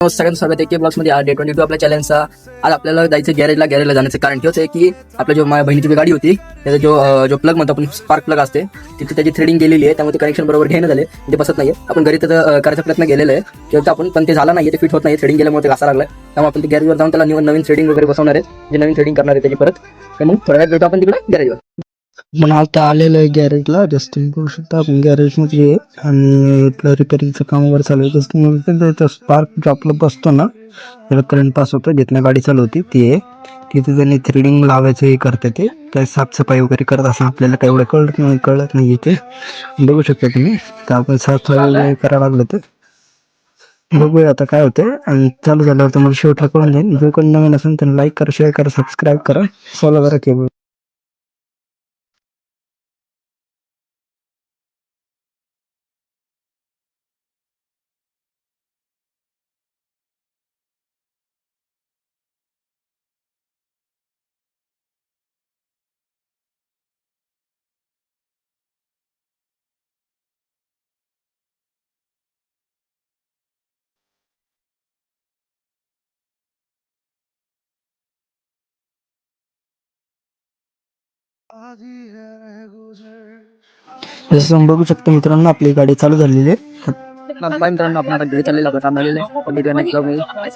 सगळ्यांचं स्वागत आहे के ब्लॉग्समध्ये. डे 22 आपल्या चॅलेंजचा. आज आपल्याला जायचं गॅरेजला जाण्याचं कारण हेच आहे की आपल्या जो माझ्या बहिणीची जी गाडी होती त्याचा जो प्लग म्हणतो आपण, स्पार्क प्लग असते, तिथे त्याची थ्रेडिंग केलेली आहे, त्यामुळे कनेक्शन बरोबर घेणं झाले, ते बसत नाही. आपण घरी त्याचा करायचा प्रयत्न केलेला आहे किंवा आपण, पण ते झाला नाही, ते फिट होत नाही, थ्रेडिंग केल्यामुळे ते घासा लागलाय. त्यामुळे आपण ते गॅरेजवर जाऊन त्याला नवीन थ्रेडिंग वगैरे बसवणार आहे, जे नवीन थ्रेडिंग करणार आहे त्याची परत. तर मग थोड्या वेळात भेटू आपण तिकडे गॅरेजवर. पण आता आलेलं आहे गॅरेजला. जस्ट तुम्ही करू शकता आपण गॅरेजमध्ये आणि इथलं रिपेअरिंगचं काम वगैरे चालू आहे. जस्ट तुम्ही स्पार्क जो आपलं बसतो ना, त्याला करंट पास होतं, जिथनं गाडी चालू होती ती आहे, तिथे त्यांनी थ्रेडिंग लावायचं हे करते, ते काय साफसफाई वगैरे करत असं आपल्याला काय एवढं कळत नाही इथे. बघू शकता तुम्ही. तर आपण साफसफाई वगैरे करायला लागलं तर बघूया आता काय होतं. आणि चालू झाल्यावर तुम्हाला शेवटला कळून जाईल. जो कोणी नवीन असेल त्यांना लाईक करा, शेअर करा, सबस्क्राईब करा, फॉलो करा केबल. जसं बघू शकता मित्रांनो, आपली गाडी चालू झालेली आहे. मित्रांनो, आपण आता घरी चाललेलो आहोत.